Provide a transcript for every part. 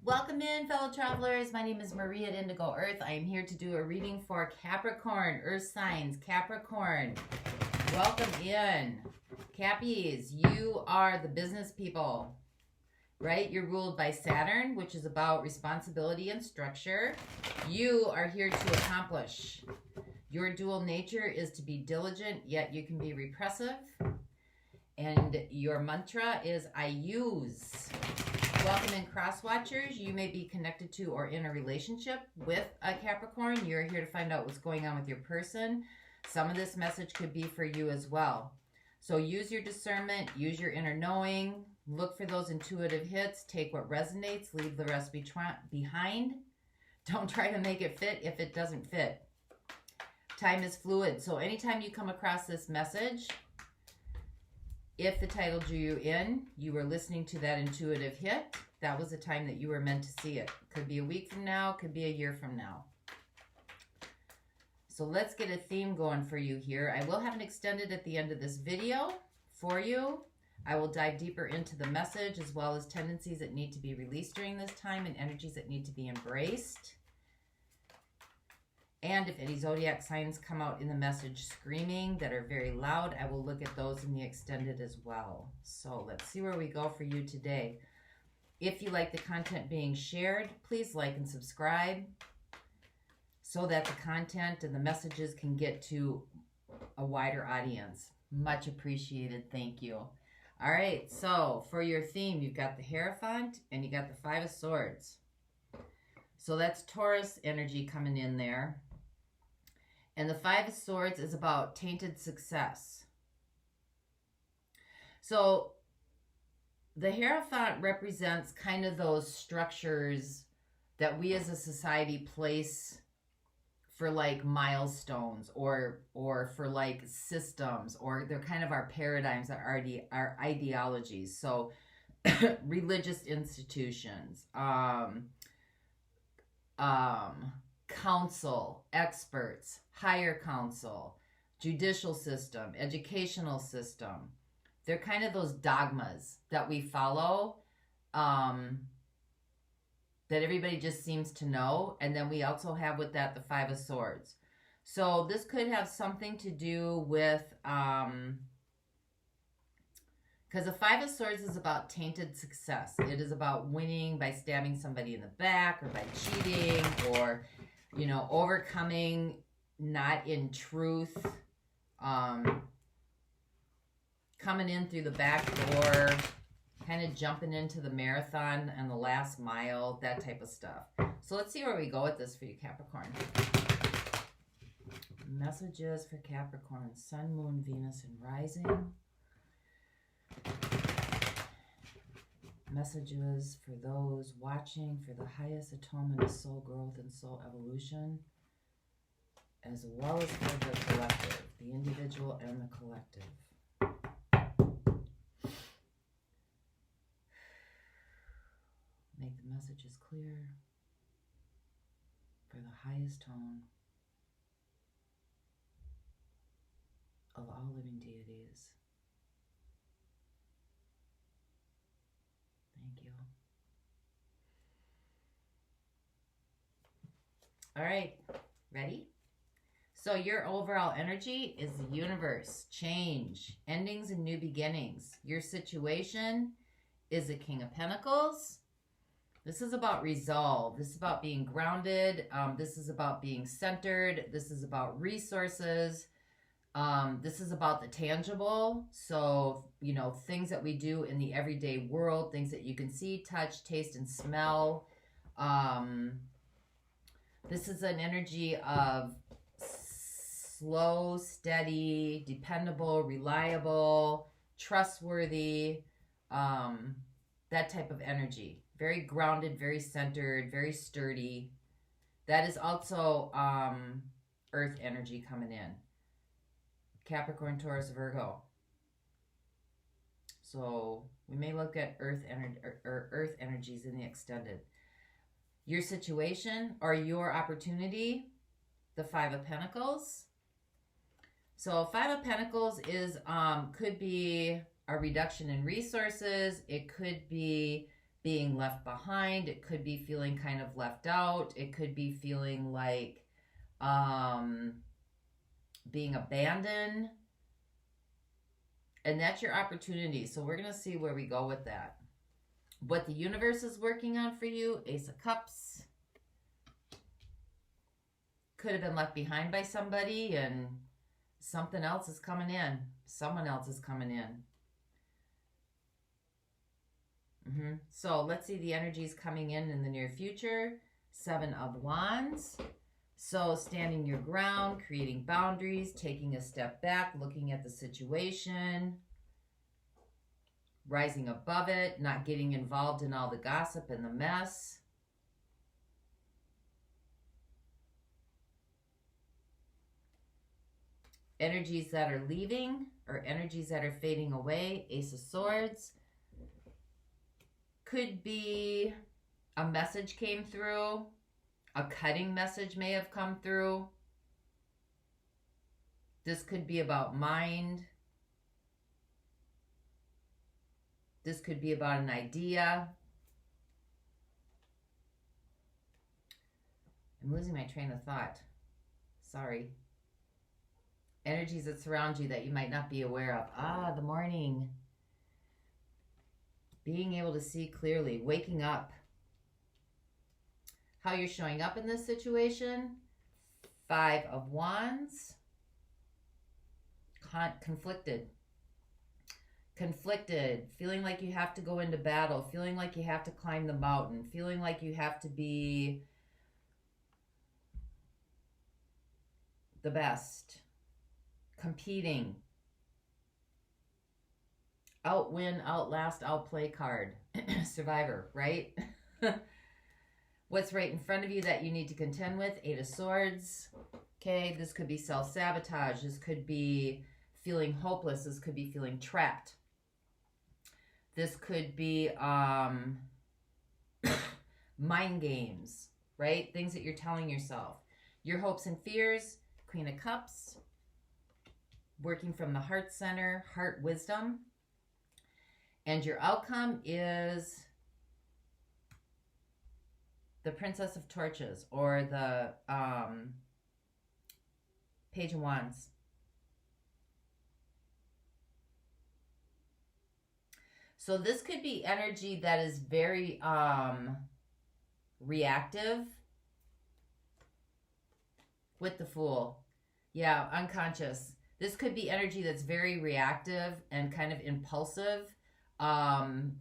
Welcome in, fellow travelers. My name is Marie at Indigo Earth. I am here to do a reading for Capricorn, Earth signs. Capricorn, welcome in. Cappies, you are the business people, right? You're ruled by Saturn, which is about responsibility and structure. You are here to accomplish. Your dual nature is to be diligent, yet you can be repressive. And your mantra is I use. Welcome in, cross watchers. You may be connected to or in a relationship with a Capricorn. You're here to find out what's going on with your person. Some of this message could be for you as well. So use your discernment, use your inner knowing, look for those intuitive hits, take what resonates, leave the rest behind. Don't try to make it fit if it doesn't fit. Time is fluid. So anytime you come across this message, if the title drew you in, you were listening to that intuitive hit, that was the time that you were meant to see it. Could be a week from now, could be a year from now. So let's get a theme going for you here. I will have an extended at the end of this video for you. I will dive deeper into the message as well as tendencies that need to be released during this time and energies that need to be embraced. And if any zodiac signs come out in the message screaming that are very loud, I will look at those in the extended as well. So let's see where we go for you today. If you like the content being shared, please like and subscribe so that the content and the messages can get to a wider audience. Much appreciated. Thank you. All right. So for your theme, you've got the Hierophant and you got the Five of Swords. So that's Taurus energy coming in there. And the Five of Swords is about tainted success. So the Hierophant represents kind of those structures that we as a society place for like milestones or for like systems, or they're kind of our paradigms, our ideologies. So religious institutions, council, experts, higher council, judicial system, educational system. They're kind of those dogmas that we follow, that everybody just seems to know. And then we also have with that the Five of Swords. So this could have something to do with, because the Five of Swords is about tainted success. It is about winning by stabbing somebody in the back or by cheating or, you know, overcoming not in truth, coming in through the back door, kind of jumping into the marathon and the last mile, that type of stuff. So let's see where we go with this for you, Capricorn. Messages for Capricorn, Sun, Moon, Venus, and Rising. Messages for those watching for the highest atonement of soul growth and soul evolution, as well as for the collective, the individual and the collective. Make the messages clear for the highest tone of all living deities. Thank you. All right, ready? So your overall energy is the universe, change, endings and new beginnings. Your situation is the King of Pentacles. This is about resolve. This is about being grounded. This is about being centered. This is about resources. This is about the tangible. So, you know, things that we do in the everyday world, things that you can see, touch, taste, and smell. This is an energy of slow, steady, dependable, reliable, trustworthy, that type of energy. Very grounded, very centered, very sturdy. That is also earth energy coming in. Capricorn, Taurus, Virgo. So we may look at earth energies in the extended. Your situation or your opportunity, the Five of Pentacles. So Five of Pentacles is could be a reduction in resources. It could be being left behind. It could be feeling kind of left out. It could be feeling like being abandoned. And that's your opportunity. So we're going to see where we go with that. What the universe is working on for you, Ace of Cups. Could have been left behind by somebody and something else is coming in. Someone else is coming in. So let's see the energies coming in the near future. 7 of Wands. So standing your ground, creating boundaries, taking a step back, looking at the situation, rising above it, not getting involved in all the gossip and the mess. Energies that are leaving or energies that are fading away. Ace of Swords. Could be a message came through. A cutting message may have come through. This could be about mind. This could be about an idea. I'm losing my train of thought. Sorry. Energies that surround you that you might not be aware of. The morning. Being able to see clearly. Waking up. How you're showing up in this situation. 5 of Wands. Conflicted. Conflicted. Feeling like you have to go into battle. Feeling like you have to climb the mountain. Feeling like you have to be the best. Competing. Outwin, outlast, outplay card. Survivor, right? What's right in front of you that you need to contend with? 8 of Swords. Okay, this could be self-sabotage. This could be feeling hopeless. This could be feeling trapped. This could be mind games, right? Things that you're telling yourself. Your hopes and fears. Queen of Cups. Working from the heart center, heart wisdom. And your outcome is the Princess of Torches or the Page of Wands. So this could be energy that is very reactive with the Fool. Yeah, unconscious. This could be energy that's very reactive and kind of impulsive.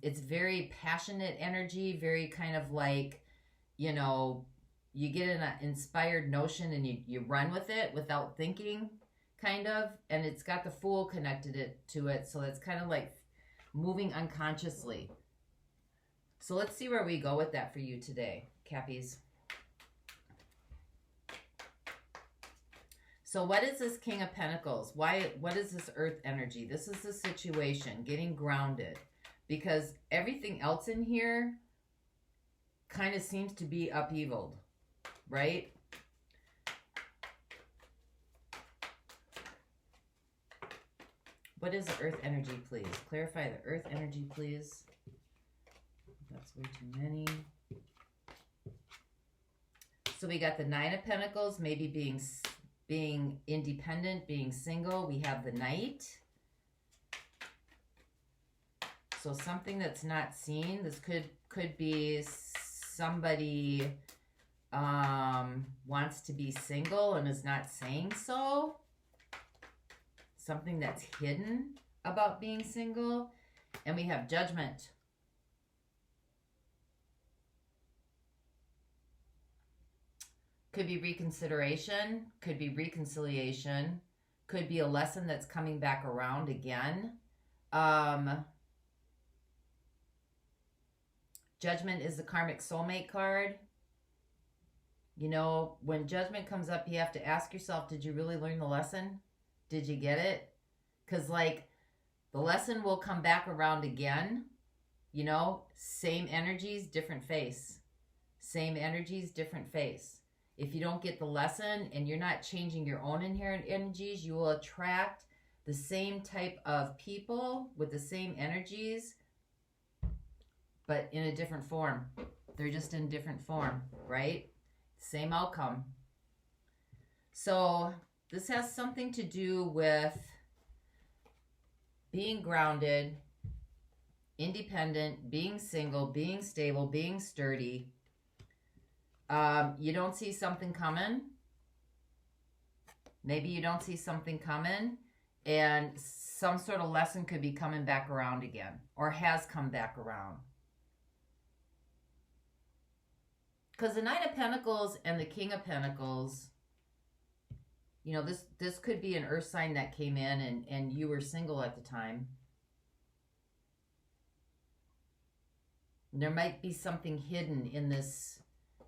It's very passionate energy, very kind of like, you know, you get an inspired notion and you run with it without thinking, kind of. And it's got the Fool connected to it. So it's kind of like moving unconsciously. So let's see where we go with that for you today, Cappies. So what is this King of Pentacles? What is this earth energy? This is the situation, getting grounded. Because everything else in here kind of seems to be upheavaled, right? What is the earth energy, please? Clarify the earth energy, please. That's way too many. So we got the 9 of Pentacles, maybe being independent, being single. We have the Knight. So something that's not seen. This could be somebody wants to be single and is not saying so. Something that's hidden about being single. And we have Judgment. Could be reconsideration. Could be reconciliation. Could be a lesson that's coming back around again. Judgment is the karmic soulmate card. You know, when Judgment comes up, you have to ask yourself, did you really learn the lesson? Did you get it? Because, like, the lesson will come back around again. You know, same energies, different face. Same energies, different face. If you don't get the lesson and you're not changing your own inherent energies, you will attract the same type of people with the same energies but in a different form. They're just in different form, right? Same outcome. So this has something to do with being grounded, independent, being single, being stable, being sturdy. You don't see something coming. Maybe you don't see something coming, and some sort of lesson could be coming back around again, or has come back around. Because the Knight of Pentacles and the King of Pentacles, you know, this could be an earth sign that came in and you were single at the time. There might be something hidden in this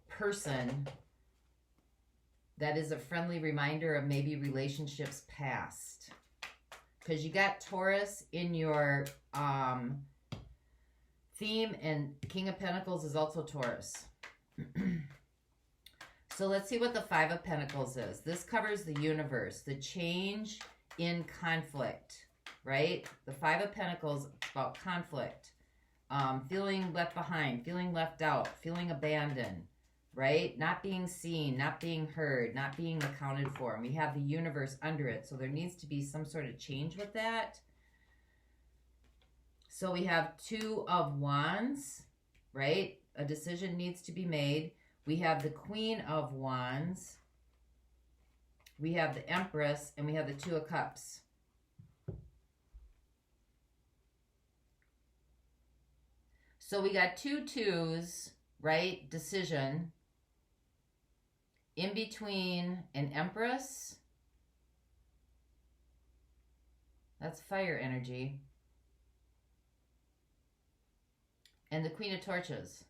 person that is a friendly reminder of maybe relationships past. Because you got Taurus in your theme, and King of Pentacles is also Taurus. So let's see what the Five of Pentacles is. This covers the universe, the change in conflict, right? The Five of Pentacles about conflict, feeling left behind, feeling left out, feeling abandoned, right? Not being seen, not being heard, not being accounted for. And we have the universe under it. So there needs to be some sort of change with that. So we have Two of Wands, right? A decision needs to be made. We have the Queen of Wands. We have the Empress, and we have the Two of Cups. So we got two twos, right? Decision. In between an Empress. That's fire energy. And the Queen of Torches.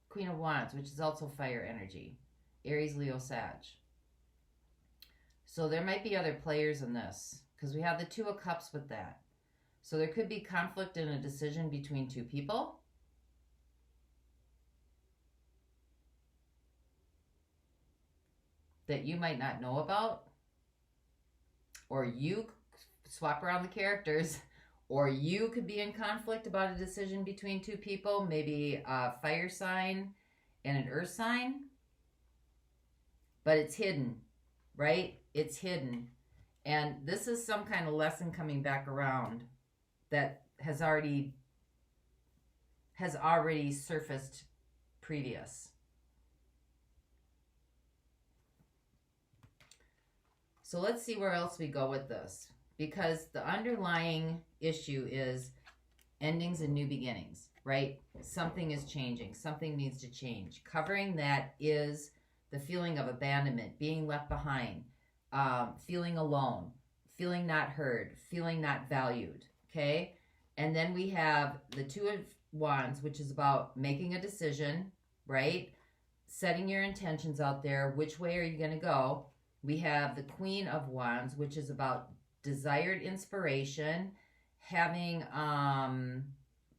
Queen of Wands, which is also fire energy. Aries, Leo, Sag. So there might be other players in this, because we have the Two of Cups with that. So there could be conflict in a decision between two people. That you might not know about. Or you swap around the characters. Or you could be in conflict about a decision between two people, maybe a fire sign and an earth sign. But it's hidden, right? It's hidden. And this is some kind of lesson coming back around that has already surfaced previous. So let's see where else we go with this. Because the underlying issue is endings and new beginnings, right? Something is changing. Something needs to change. Covering that is the feeling of abandonment, being left behind, feeling alone, feeling not heard, feeling not valued, okay? And then we have the Two of Wands, which is about making a decision, right? Setting your intentions out there. Which way are you going to go? We have the Queen of Wands, which is about desired inspiration, having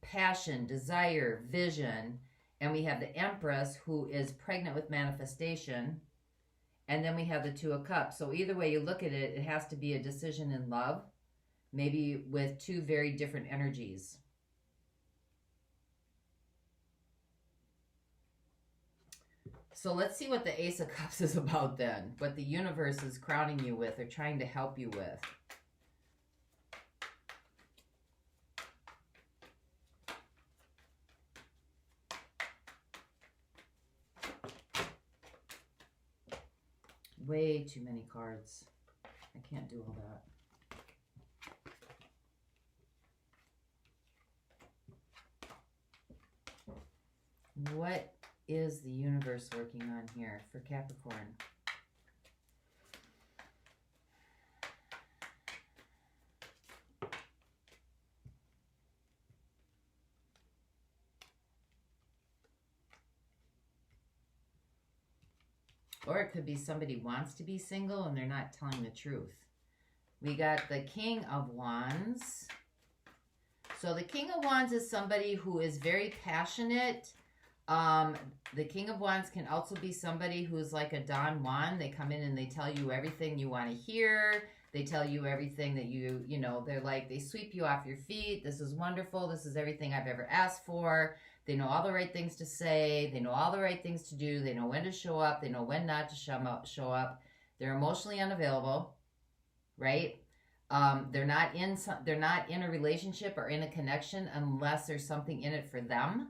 passion, desire, vision. And we have the Empress, who is pregnant with manifestation. And then we have the Two of Cups. So either way you look at it, it has to be a decision in love, maybe with two very different energies. So let's see what the Ace of Cups is about then. What the universe is crowning you with or trying to help you with. Way too many cards. I can't do all that. What is the universe working on here for Capricorn? Or it could be somebody wants to be single and they're not telling the truth. We got the King of Wands. So the King of Wands is somebody who is very passionate. The King of Wands can also be somebody who's like a Don Juan. They come in and they tell you everything you want to hear. They tell you everything that you know, they're like, they sweep you off your feet. This is wonderful. This is everything I've ever asked for. They know all the right things to say. They know all the right things to do. They know when to show up. They know when not to show up. They're emotionally unavailable, right? They're not in a relationship or in a connection unless there's something in it for them.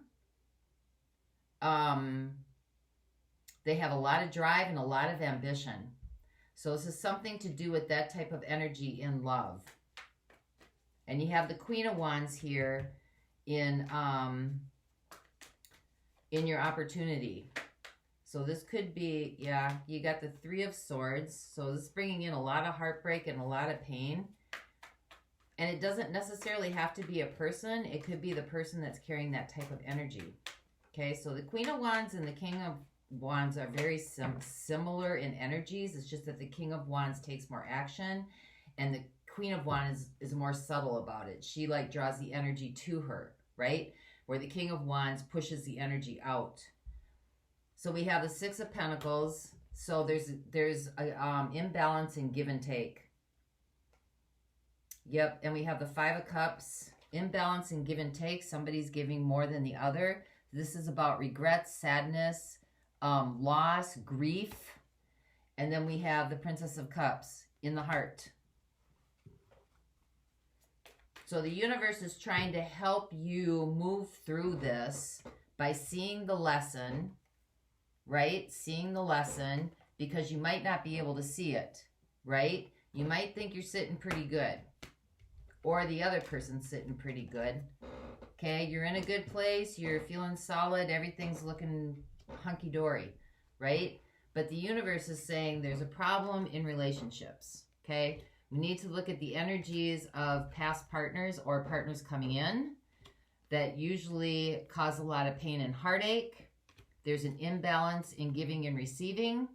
They have a lot of drive and a lot of ambition. So this is something to do with that type of energy in love. And you have the Queen of Wands here in your opportunity. So this could be, yeah, you got the Three of Swords. So this is bringing in a lot of heartbreak and a lot of pain. And it doesn't necessarily have to be a person. It could be the person that's carrying that type of energy. Okay, so the Queen of Wands and the King of Wands are very similar in energies. It's just that the King of Wands takes more action and the Queen of Wands is more subtle about it. She like draws the energy to her, right? Where the King of Wands pushes the energy out. So we have the Six of Pentacles. So there's a imbalance in give and take. Yep, and we have the Five of Cups. Imbalance in give and take. Somebody's giving more than the other. This is about regrets, sadness, loss, grief. And then we have the Princess of Cups in the heart. So the universe is trying to help you move through this by seeing the lesson, right? Seeing the lesson, because you might not be able to see it, right? You might think you're sitting pretty good, or the other person's sitting pretty good. Okay, you're in a good place, you're feeling solid, everything's looking hunky-dory, right? But the universe is saying there's a problem in relationships, okay? We need to look at the energies of past partners or partners coming in that usually cause a lot of pain and heartache. There's an imbalance in giving and receiving.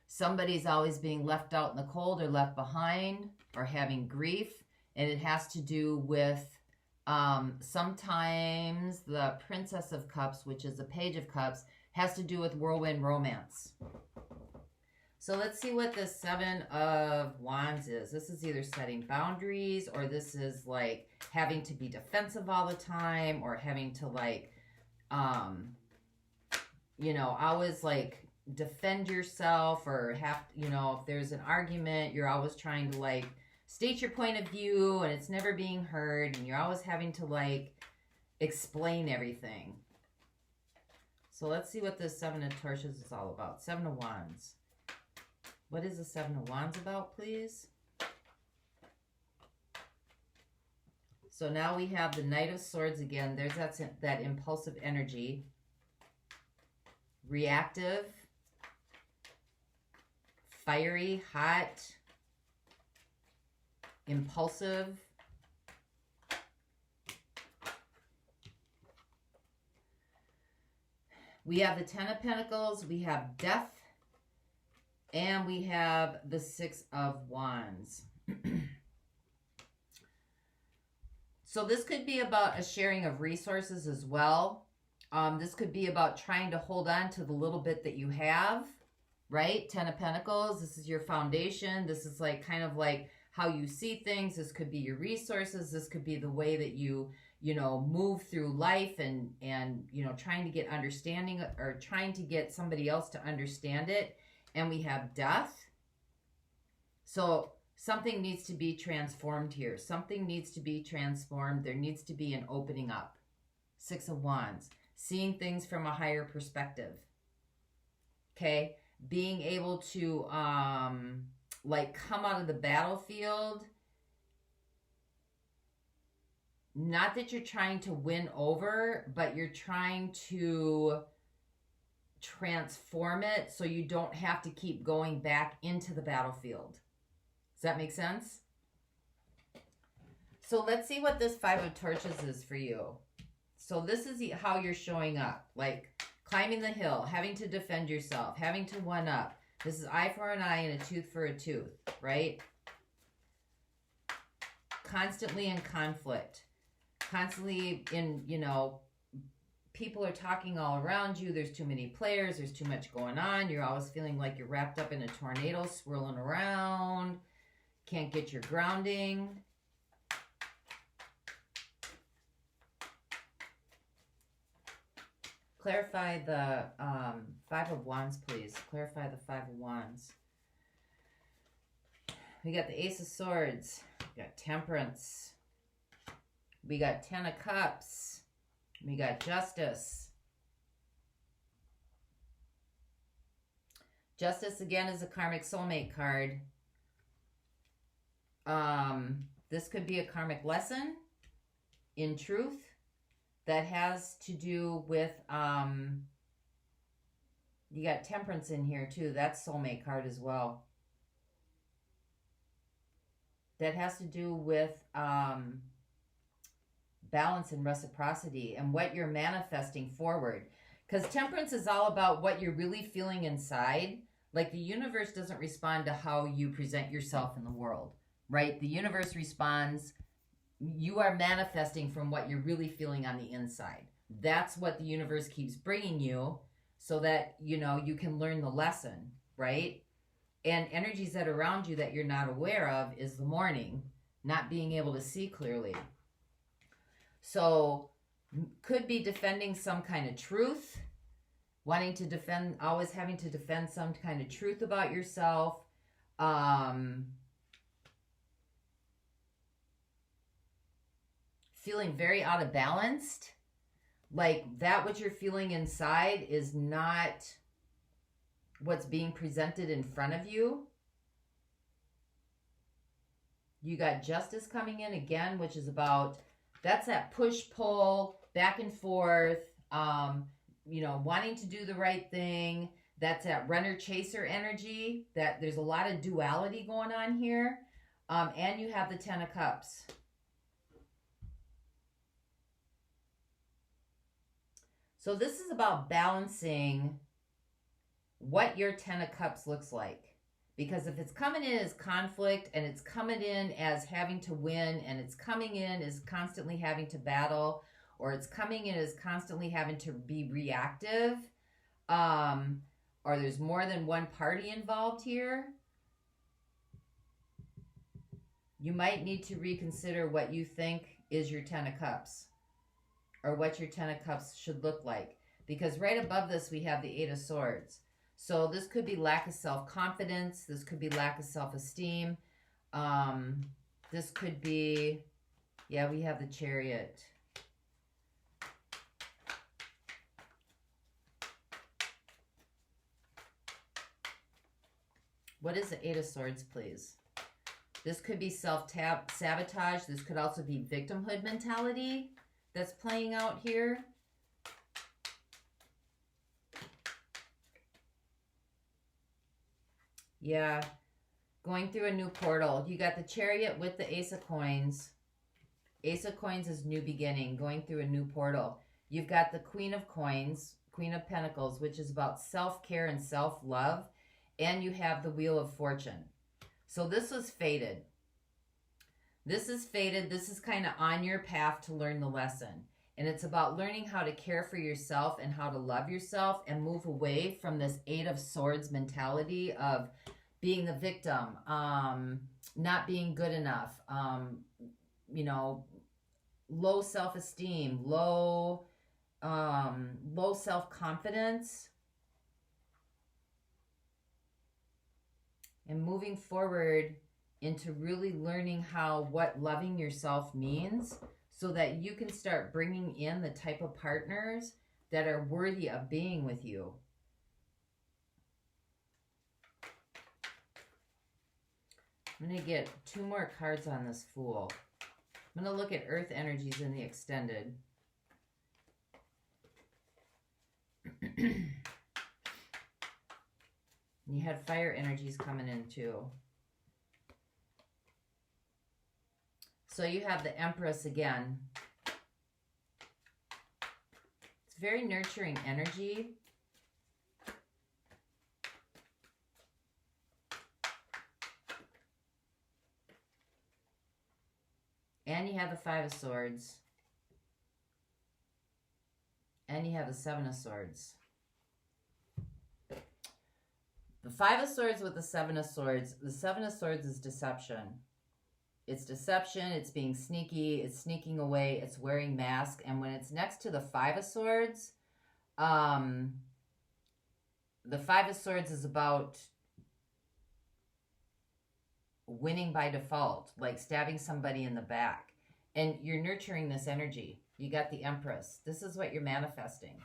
Somebody's always being left out in the cold or left behind or having grief. And it has to do with sometimes the Princess of Cups, which is the Page of Cups, has to do with whirlwind romance. So let's see what the Seven of Wands is. This is either setting boundaries, or this is like having to be defensive all the time, or having to like, you know, always like defend yourself, or have, you know, if there's an argument, you're always trying to like state your point of view and it's never being heard, and you're always having to like explain everything. So let's see what the Seven of Torches is all about. Seven of Wands. What is the Seven of Wands about, please? So now we have the Knight of Swords again. There's that impulsive energy. Reactive. Fiery, hot. Impulsive. We have the Ten of Pentacles. We have death. And we have the Six of Wands. So this could be about a sharing of resources as well. This could be about trying to hold on to the little bit that you have, right? Ten of Pentacles, this is your foundation. This is like kind of like how you see things. This could be your resources. This could be the way that you know, move through life and you know, trying to get understanding or trying to get somebody else to understand it. And we have death. So something needs to be transformed here. Something needs to be transformed. There needs to be an opening up. Six of Wands. Seeing things from a higher perspective. Okay? Being able to like come out of the battlefield. Not that you're trying to win over, but you're trying to transform it so you don't have to keep going back into the battlefield. Does that make sense? So let's see what this Five of Torches is for you. So this is how you're showing up. Like climbing the hill, having to defend yourself, having to one up. This is eye for an eye and a tooth for a tooth, right? Constantly in conflict. Constantly in, you know, people are talking all around you. There's too many players. There's too much going on. You're always feeling like you're wrapped up in a tornado, swirling around. Can't get your grounding. Clarify the Five of Wands, please. Clarify the Five of Wands. We got the Ace of Swords. We got Temperance. We got Ten of Cups. We got Justice. Justice, again, is a karmic soulmate card. This could be a karmic lesson in truth that has to do with, you got Temperance in here too. That's soulmate card as well. That has to do with balance and reciprocity and what you're manifesting forward. Because Temperance is all about what you're really feeling inside. Like the universe doesn't respond to how you present yourself in the world, right? The universe responds, you are manifesting from what you're really feeling on the inside. That's what the universe keeps bringing you so that, you know, you can learn the lesson, right? And energies that are around you that you're not aware of is the morning, not being able to see clearly. So could be defending some kind of truth, wanting to defend, always having to defend some kind of truth about yourself. Feeling very out of balance. Like that what you're feeling inside is not what's being presented in front of you. You got Justice coming in again, which is about, that's that push-pull, back and forth, you know, wanting to do the right thing. That's that runner-chaser energy, that there's a lot of duality going on here. And you have the Ten of Cups. So this is about balancing what your Ten of Cups looks like. Because if it's coming in as conflict and it's coming in as having to win and it's coming in as constantly having to battle, or it's coming in as constantly having to be reactive, or there's more than one party involved here, you might need to reconsider what you think is your Ten of Cups or what your Ten of Cups should look like. Because right above this, we have the Eight of Swords. So this could be lack of self-confidence. This could be lack of self-esteem. This could be, yeah, we have the Chariot. What is the Eight of Swords, please? This could be self-sabotage. This could also be victimhood mentality that's playing out here. Yeah, going through a new portal. You got the Chariot with the Ace of Coins. Ace of Coins is new beginning, going through a new portal. You've got the Queen of Coins, Queen of Pentacles, which is about self-care and self-love. And you have the Wheel of Fortune. So this was fated. This is fated. This is kind of on your path to learn the lesson. And it's about learning how to care for yourself and how to love yourself and move away from this Eight of Swords mentality of being the victim, not being good enough, you know, low self-esteem, low self-confidence. And moving forward into really learning what loving yourself means, so that you can start bringing in the type of partners that are worthy of being with you. I'm going to get 2 more cards on this Fool. I'm going to look at Earth energies in the extended. You had fire energies coming in too. So you have the Empress again. It's very nurturing energy. And you have the Five of Swords. And you have the Seven of Swords. The Five of Swords with the Seven of Swords. The Seven of Swords is deception. It's deception, it's being sneaky, it's sneaking away, it's wearing masks. And when it's next to the Five of Swords, The Five of Swords is about winning by default, like stabbing somebody in the back. And you're nurturing this energy. You got the Empress. This is what you're manifesting.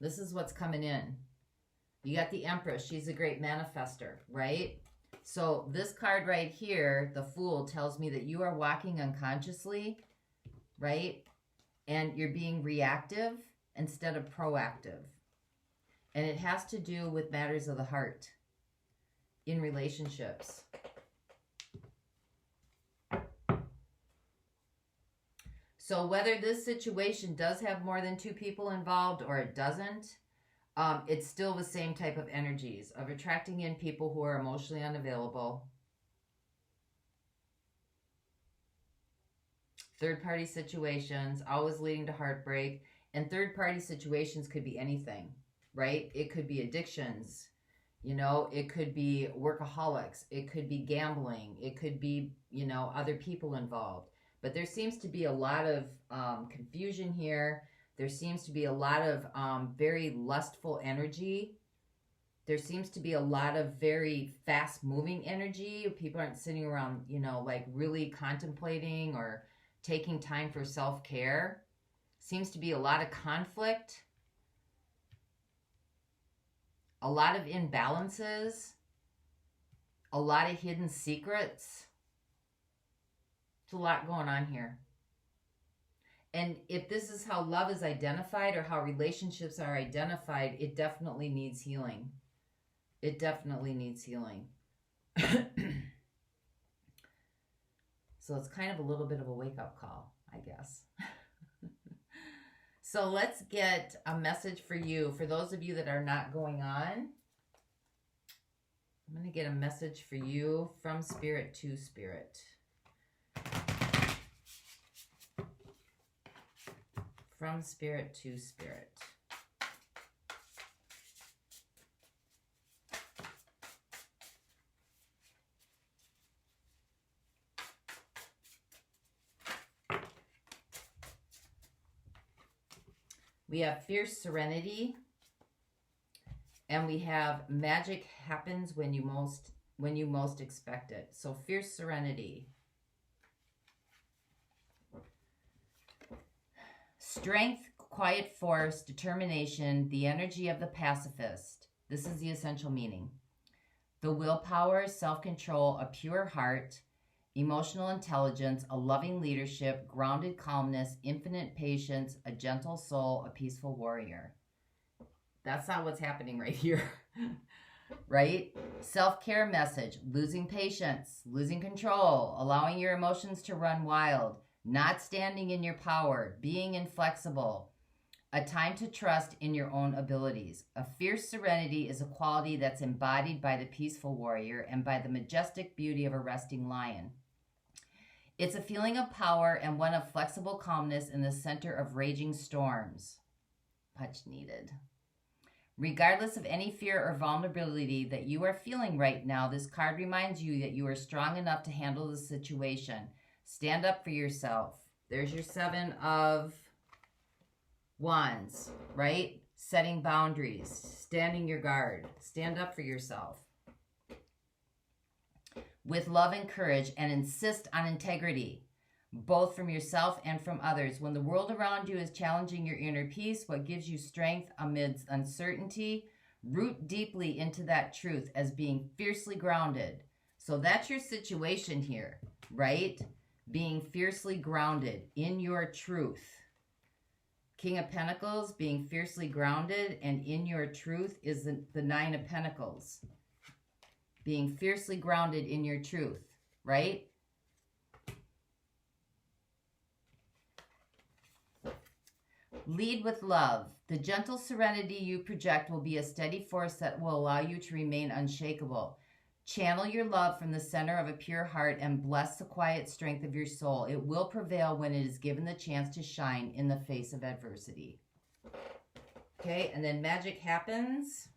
This is what's coming in. You got the Empress. She's a great manifester, right? So this card right here, the Fool, tells me that you are walking unconsciously, right? And you're being reactive instead of proactive. And it has to do with matters of the heart in relationships. So whether this situation does have more than 2 people involved or it doesn't, it's still the same type of energies of attracting in people who are emotionally unavailable. Third-party situations, always leading to heartbreak. And third-party situations could be anything, right? It could be addictions. You know, it could be workaholics. It could be gambling. It could be, you know, other people involved. But there seems to be a lot of confusion here. There seems to be a lot of very lustful energy. There seems to be a lot of very fast-moving energy. People aren't sitting around, you know, like really contemplating or taking time for self-care. Seems to be a lot of conflict. A lot of imbalances. A lot of hidden secrets. It's a lot going on here. And if this is how love is identified or how relationships are identified, it definitely needs healing. It definitely needs healing. So it's kind of a little bit of a wake-up call, I guess. So let's get a message for you. For those of you that are not going on, I'm going to get a message for you from Spirit to Spirit. From Spirit to Spirit. We have fierce serenity, and we have magic happens when you most expect it. So fierce serenity. Strength, quiet force, determination, the energy of the pacifist. This is the essential meaning. The willpower, self-control, a pure heart, emotional intelligence, a loving leadership, grounded calmness, infinite patience, a gentle soul, a peaceful warrior. That's not what's happening right here, right? Self-care message, losing patience, losing control, allowing your emotions to run wild, not standing in your power, being inflexible, a time to trust in your own abilities. A fierce serenity is a quality that's embodied by the peaceful warrior and by the majestic beauty of a resting lion. It's a feeling of power and one of flexible calmness in the center of raging storms. Much needed. Regardless of any fear or vulnerability that you are feeling right now, this card reminds you that you are strong enough to handle the situation. Stand up for yourself. There's your 7 of Wands, right? Setting boundaries, standing your guard. Stand up for yourself with love and courage, and insist on integrity, both from yourself and from others. When the world around you is challenging your inner peace, what gives you strength amidst uncertainty, root deeply into that truth as being fiercely grounded. So that's your situation here, right? Being fiercely grounded in your truth. King of Pentacles, being fiercely grounded and in your truth is the 9 of Pentacles. Being fiercely grounded in your truth, right? Lead with love. The gentle serenity you project will be a steady force that will allow you to remain unshakable. Channel your love from the center of a pure heart and bless the quiet strength of your soul. It will prevail when it is given the chance to shine in the face of adversity. Okay, and then magic happens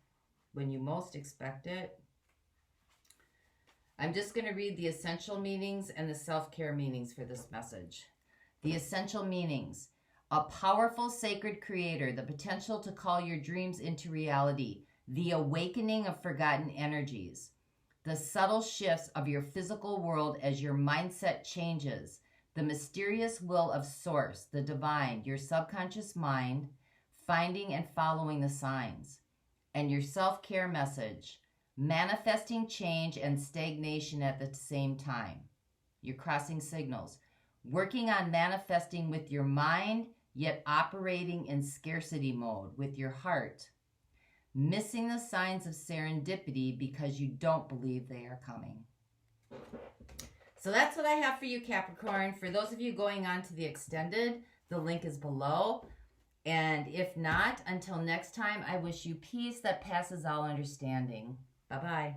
when you most expect it. I'm just going to read the essential meanings and the self-care meanings for this message. The essential meanings. A powerful sacred creator, the potential to call your dreams into reality, the awakening of forgotten energies, the subtle shifts of your physical world as your mindset changes, the mysterious will of Source, the divine, your subconscious mind, finding and following the signs, and your self-care message, manifesting change and stagnation at the same time. You're crossing signals, working on manifesting with your mind, yet operating in scarcity mode with your heart, missing the signs of serendipity because you don't believe they are coming. So that's what I have for you, Capricorn. For those of you going on to the extended, the link is below. And if not, until next time, I wish you peace that passes all understanding. Bye-bye.